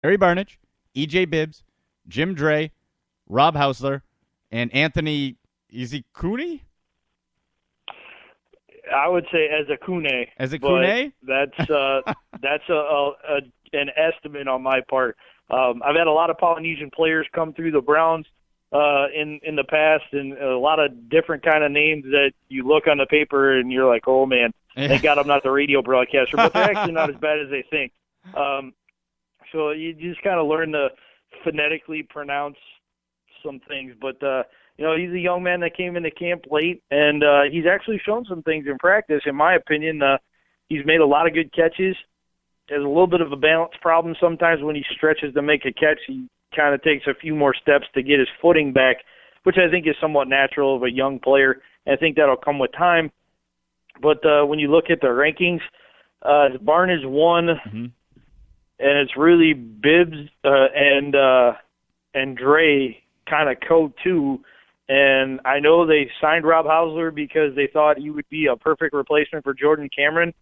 Gary Barnidge, E.J. Bibbs, Jim Dre, Rob Hausler, and Anthony Izikuni? I would say Ezekune. Ezekune? That's an estimate on my part. I've had a lot of Polynesian players come through the Browns in the past, and a lot of different kind of names that you look on the paper and you're like, oh man, thank God I'm not the radio broadcaster, but they're actually not as bad as they think. So you just kind of learn to phonetically pronounce some things, but he's a young man that came into camp late, and he's actually shown some things in practice. In my opinion, he's made a lot of good catches. There's a little bit of a balance problem sometimes when he stretches to make a catch. He kind of takes a few more steps to get his footing back, which I think is somewhat natural of a young player. I think that'll come with time. But when you look at the rankings, Barnidge won, and it's really Bibbs and Dre kind of co-2. And I know they signed Rob Hausler because they thought he would be a perfect replacement for Jordan Cameron.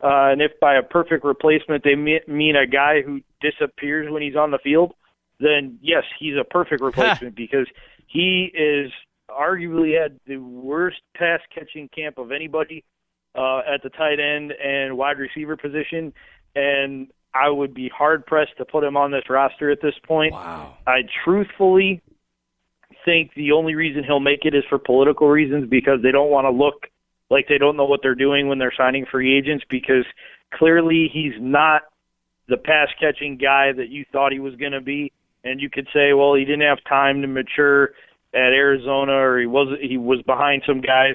And if by a perfect replacement they mean a guy who disappears when he's on the field, then yes, he's a perfect replacement because he is arguably had the worst pass-catching camp of anybody at the tight end and wide receiver position. And I would be hard-pressed to put him on this roster at this point. Wow. I truthfully think the only reason he'll make it is for political reasons, because they don't want to look like they don't know what they're doing when they're signing free agents, because clearly he's not the pass-catching guy that you thought he was going to be. And you could say, well, he didn't have time to mature at Arizona, or he was behind some guys.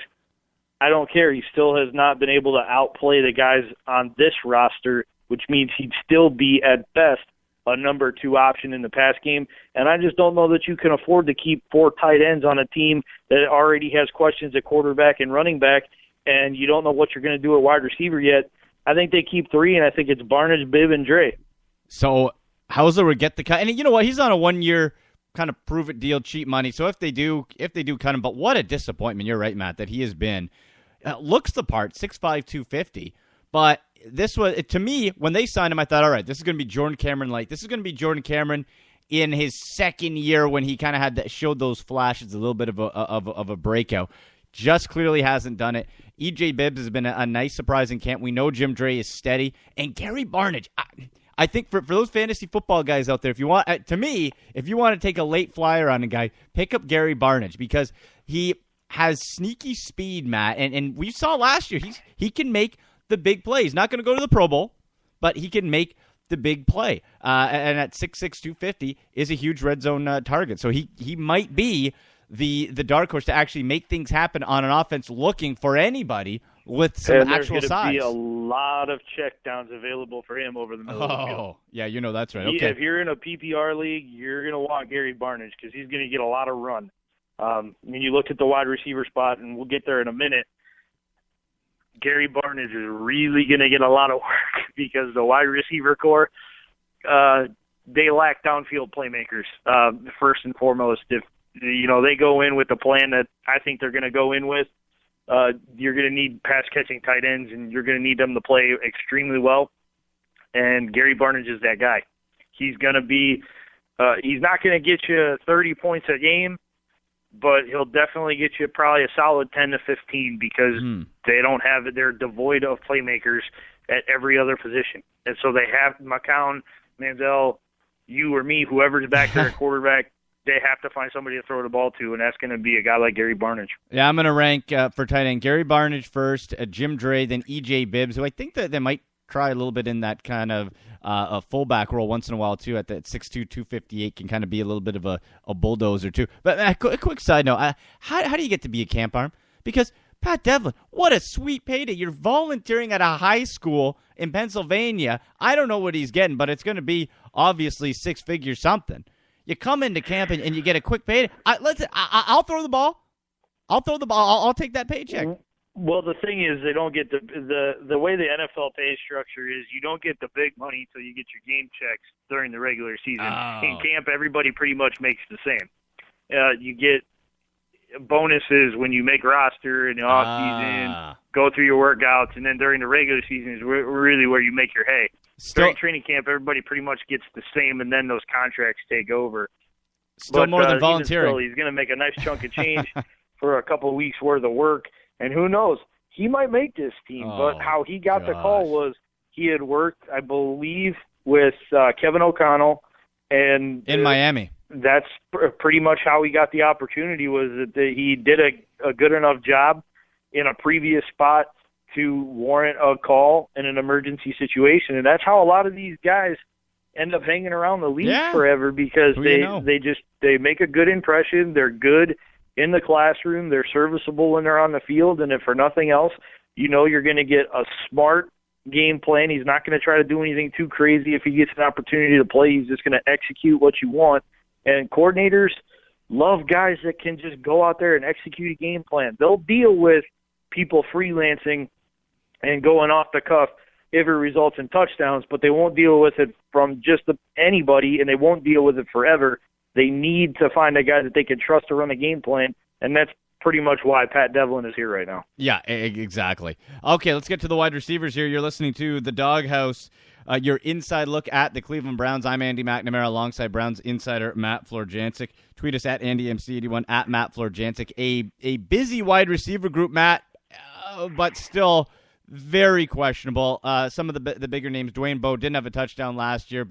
I don't care. He still has not been able to outplay the guys on this roster, which means he'd still be at best a number 2 option in the pass game. And I just don't know that you can afford to keep 4 tight ends on a team that already has questions at quarterback and running back, and you don't know what you're going to do at wide receiver yet. I think they keep 3, and I think it's Barnidge, Bibb, and Dre. So Hausler would get the cut. And you know what? He's on a 1-year kind of prove-it deal, cheap money. So if they do cut him, but what a disappointment. You're right, Matt, that he has been. Looks the part, 6'5", 250. But this was, to me, when they signed him, I thought, all right, this is going to be Jordan Cameron like. This is going to be Jordan Cameron in his second year when he kind of showed those flashes, a little bit of a breakout. Just clearly hasn't done it. E.J. Bibbs has been a nice surprise in camp. We know Jim Dre is steady. And Gary Barnidge, I think for those fantasy football guys out there, if you want to take a late flyer on a guy, pick up Gary Barnidge, because he has sneaky speed, Matt. And we saw last year, he can make the big play. He's not going to go to the Pro Bowl, but he can make the big play. And at 6'6", 250 is a huge red zone target. So he might be the dark horse to actually make things happen on an offense, looking for anybody with some actual size. There's going to be a lot of checkdowns avausable for him over the middle of the field. Oh, yeah, you know that's right. Okay. If you're in a PPR league, you're going to want Gary Barnidge because he's going to get a lot of run. When you look at the wide receiver spot, and we'll get there in a minute, Gary Barnidge is really going to get a lot of work because the wide receiver core, they lack downfield playmakers, first and foremost. If they go in with the plan that I think they're going to go in with, you're going to need pass-catching tight ends, and you're going to need them to play extremely well. And Gary Barnidge is that guy. He's going to be he's not going to get you 30 points a game, but he'll definitely get you probably a solid 10 to 15 because they're devoid of playmakers at every other position. And so they have McCown, Manziel, you or me, whoever's back there at quarterback, they have to find somebody to throw the ball to, and that's going to be a guy like Gary Barnidge. Yeah, I'm going to rank for tight end Gary Barnidge first, Jim Dre, then E.J. Bibbs, who I think that they might try a little bit in that kind of a fullback role once in a while, too, at that 6'2", 258, can kind of be a little bit of a bulldozer, too. But a quick side note, how do you get to be a camp arm? Because Pat Devlin, what a sweet payday. You're volunteering at a high school in Pennsylvania. I don't know what he's getting, but it's going to be obviously 6-figure something. You come into camp and you get a quick payday. I'll throw the ball. I'll take that paycheck. Well, the thing is, they don't get the way the NFL pay structure is. You don't get the big money until you get your game checks during the regular season. Oh. In camp, everybody pretty much makes the same. You get bonuses when you make roster in the off season, go through your workouts, and then during the regular season is really where you make your hay. during training camp, everybody pretty much gets the same, and then those contracts take over. Still more than volunteering. Still, he's going to make a nice chunk of change for a couple of weeks' worth of work. And who knows? He might make this team. But how he got the call was he had worked, I believe, with Kevin O'Connell. And in Miami. That's pretty much how he got the opportunity, was that he did a good enough job in a previous spot to warrant a call in an emergency situation. And that's how a lot of these guys end up hanging around the league forever, because they make a good impression. They're good in the classroom. They're serviceable when they're on the field. And if for nothing else, you're going to get a smart game plan. He's not going to try to do anything too crazy. If he gets an opportunity to play, he's just going to execute what you want. And coordinators love guys that can just go out there and execute a game plan. They'll deal with people freelancing and going off the cuff if it results in touchdowns, but they won't deal with it from just anybody, and they won't deal with it forever. They need to find a guy that they can trust to run a game plan, and that's pretty much why Pat Devlin is here right now. Yeah, exactly. Okay, let's get to the wide receivers here. You're listening to The Doghouse, your inside look at the Cleveland Browns. I'm Andy McNamara alongside Browns insider Matt Florjancic. Tweet us at AndyMC81, at Matt Florjancic. A busy wide receiver group, Matt, but still very questionable. Some of the bigger names, Dwayne Bowe didn't have a touchdown last year.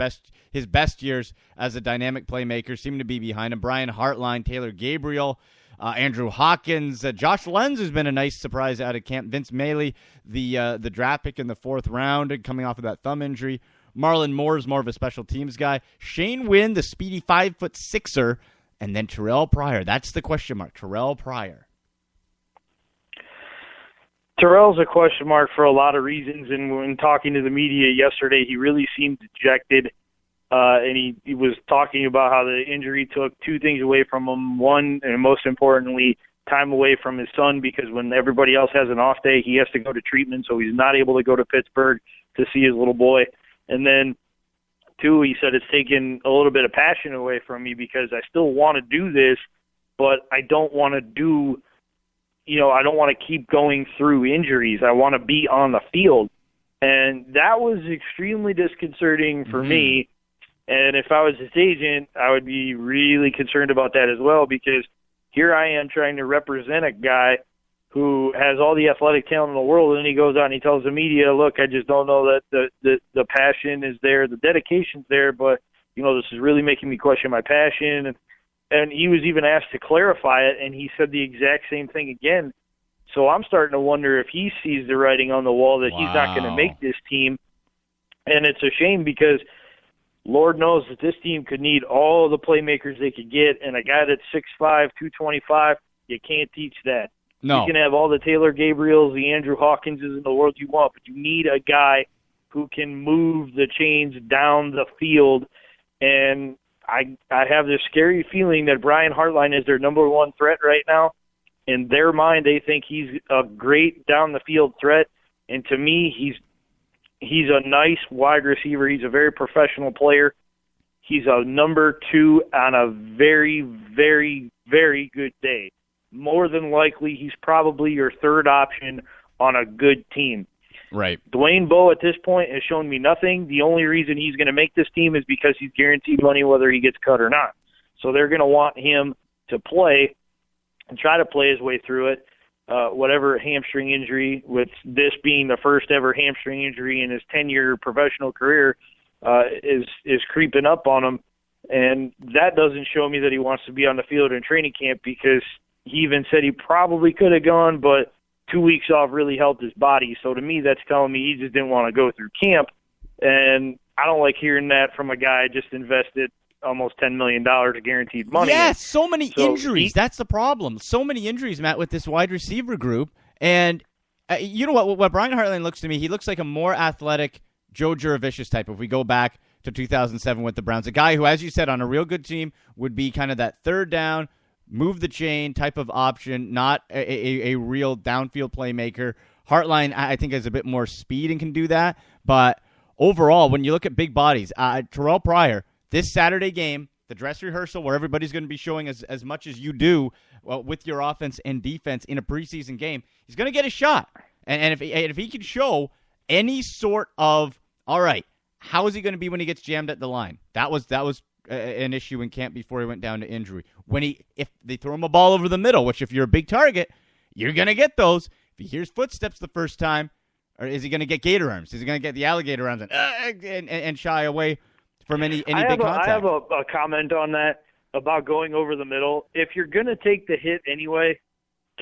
His best years as a dynamic playmaker seem to be behind him. Brian Hartline, Taylor Gabriel, Andrew Hawkins, Josh Lenz has been a nice surprise out of camp. Vince Mailey, the draft pick in the 4th round, coming off of that thumb injury. Marlon Moore is more of a special teams guy. Shane Wynn, the speedy 5'6", and then Terrell Pryor. That's the question mark. Terrell Pryor. Terrell's a question mark for a lot of reasons, and when talking to the media yesterday, he really seemed dejected, and he was talking about how the injury took 2 things away from him. One, and most importantly, time away from his son, because when everybody else has an off day, he has to go to treatment, so he's not able to go to Pittsburgh to see his little boy. And then 2, he said, it's taken a little bit of passion away from me, because I still want to do this, but I don't want to I don't want to keep going through injuries. I want to be on the field. And that was extremely disconcerting for me. And if I was his agent, I would be really concerned about that as well, because here I am trying to represent a guy who has all the athletic talent in the world, and then he goes out and he tells the media, look, I just don't know that the passion is there, the dedication's there, but, this is really making me question my passion. And he was even asked to clarify it, and he said the exact same thing again. So I'm starting to wonder if he sees the writing on the wall that he's not going to make this team. And it's a shame, because Lord knows that this team could need all the playmakers they could get, and a guy that's 6'5", 225, you can't teach that. No. You can have all the Taylor Gabriels, the Andrew Hawkinses in the world you want, but you need a guy who can move the chains down the field. And I have this scary feeling that Brian Hartline is their number 1 threat right now. In their mind, they think he's a great down-the-field threat. And to me, he's a nice wide receiver. He's a very professional player. He's a number 2 on a very, very, very good day. More than likely, he's probably your 3rd option on a good team. Right. Dwayne Bowe at this point has shown me nothing. The only reason he's going to make this team is because he's guaranteed money whether he gets cut or not. So they're going to want him to play and try to play his way through it. Whatever hamstring injury, with this being the first ever hamstring injury in his 10-year professional career, is creeping up on him. And that doesn't show me that he wants to be on the field in training camp, because he even said he probably could have gone, but 2 weeks off really helped his body. So to me, that's telling me he just didn't want to go through camp. And I don't like hearing that from a guy just invested almost $10 million of guaranteed money. Yes, so many injuries. That's the problem. So many injuries, Matt, with this wide receiver group. And you know what Brian Hartline looks to me, he looks like a more athletic Joe Jurevicius type if we go back to 2007 with the Browns. A guy who, as you said, on a real good team would be kind of that third down, move the chain type of option, not a real downfield playmaker. Hartline, I think, has a bit more speed and can do that. But overall, when you look at big bodies, Terrell Pryor, this Saturday game, the dress rehearsal where everybody's going to be showing as much as you do with your offense and defense in a preseason game, he's going to get a shot. And if he can show any sort of, all right, how is he going to be when he gets jammed at the line? That was an issue in camp before he went down to injury. If they throw him a ball over the middle, which if you're a big target, you're going to get those. If he hears footsteps the first time, or is he going to get gator arms? Is he going to get the alligator arms and shy away from any big contact? I have a comment on that about going over the middle. If you're going to take the hit anyway,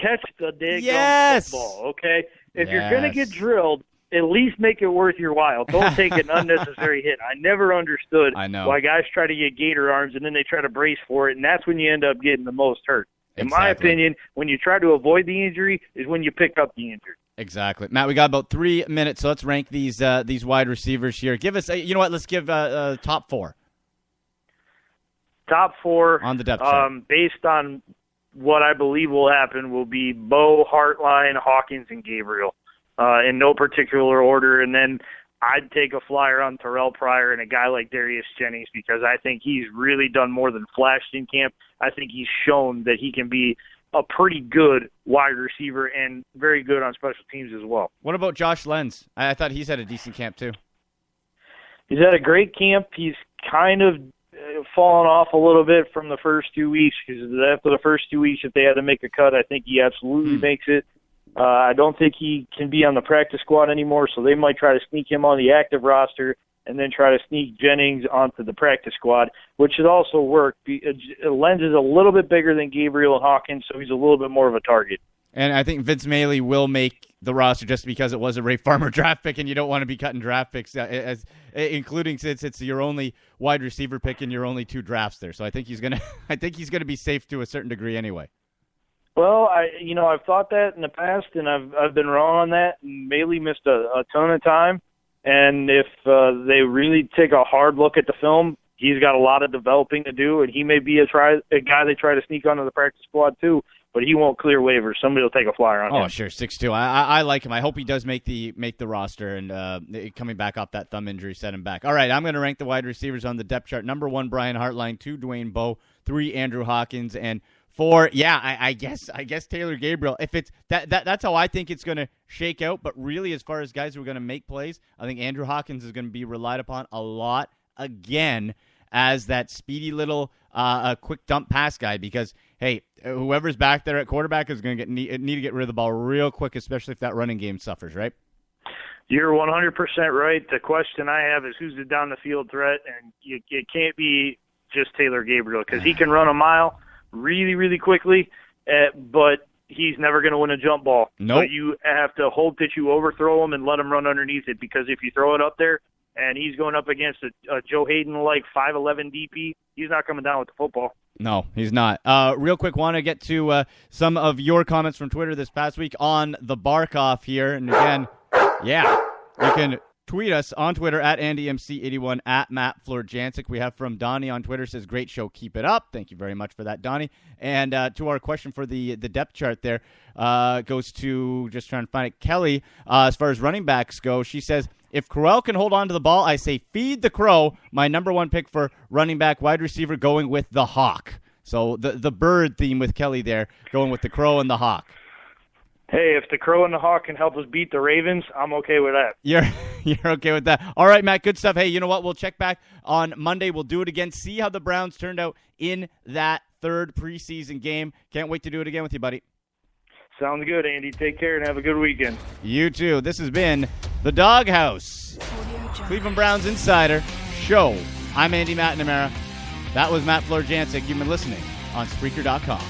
catch the daggone football, okay? If you're going to get drilled, at least make it worth your while. Don't take an unnecessary hit. I never understood why guys try to get gator arms and then they try to brace for it, and that's when you end up getting the most hurt. In my opinion, when you try to avoid the injury is when you pick up the injury. Exactly. Matt, we got about 3 minutes, so let's rank these wide receivers here. Give us, you know what, let's give top 4. Top 4 on the depth chart. Based on what I believe will happen will be Bo, Hartline, Hawkins, and Gabriel in no particular order. And then I'd take a flyer on Terrell Pryor and a guy like Darius Jennings because I think he's really done more than flashed in camp. I think he's shown that he can be a pretty good wide receiver and very good on special teams as well. What about Josh Lenz? I thought he's had a decent camp too. He's had a great camp. He's kind of fallen off a little bit from the first 2 weeks because after the first 2 weeks, if they had to make a cut, I think he absolutely makes it. I don't think he can be on the practice squad anymore, so they might try to sneak him on the active roster and then try to sneak Jennings onto the practice squad, which should also work. Lenz is a little bit bigger than Gabriel and Hawkins, so he's a little bit more of a target. And I think Vince Mailey will make the roster just because it was a Ray Farmer draft pick, and you don't want to be cutting draft picks, including since it's your only wide receiver pick in your only 2 drafts there. So I think he's gonna be safe to a certain degree anyway. Well, I've thought that in the past, and I've been wrong on that. And Mailey missed a ton of time, and if they really take a hard look at the film, he's got a lot of developing to do, and he may be a guy they try to sneak onto the practice squad too. But he won't clear waivers. Somebody will take a flyer on him. Oh, sure, 6'2". I like him. I hope he does make the roster, and coming back off that thumb injury set him back. All right, I'm going to rank the wide receivers on the depth chart. Number 1, Brian Hartline. 2, Dwayne Bowe. 3, Andrew Hawkins. And 4, I guess Taylor Gabriel. If it's that's how I think it's going to shake out. But really, as far as guys who are going to make plays, I think Andrew Hawkins is going to be relied upon a lot again as that speedy little quick dump pass guy because, hey, whoever's back there at quarterback is going to need to get rid of the ball real quick, especially if that running game suffers, right? You're 100% right. The question I have is who's the down-the-field threat, and it can't be just Taylor Gabriel because he can run a mile really, really quickly, but he's never going to win a jump ball. Nope. So you have to hope that you overthrow him and let him run underneath it because if you throw it up there, and he's going up against a Joe Hayden-like 5'11 DP, he's not coming down with the football. No, he's not. Real quick, want to get to some of your comments from Twitter this past week on the Barkov here. And again, you can tweet us on Twitter at AndyMC81, at Matt Florjancic. We have from Donnie on Twitter, says, great show, keep it up. Thank you very much for that, Donnie. And to our question for the depth chart there, goes to, just trying to find it, Kelly. As far as running backs go, she says, if Crowell can hold on to the ball, I say feed the Crow. My number 1 pick for running back, wide receiver, going with the Hawk. So the bird theme with Kelly there, going with the Crow and the Hawk. Hey, if the Crow and the Hawk can help us beat the Ravens, I'm okay with that. You're okay with that. All right, Matt, good stuff. Hey, you know what? We'll check back on Monday. We'll do it again, see how the Browns turned out in that 3rd preseason game. Can't wait to do it again with you, buddy. Sounds good, Andy. Take care and have a good weekend. You too. This has been The Doghouse, Cleveland Browns Insider Show. I'm Andy McNamara. That was Matt Florjancic. You've been listening on Spreaker.com.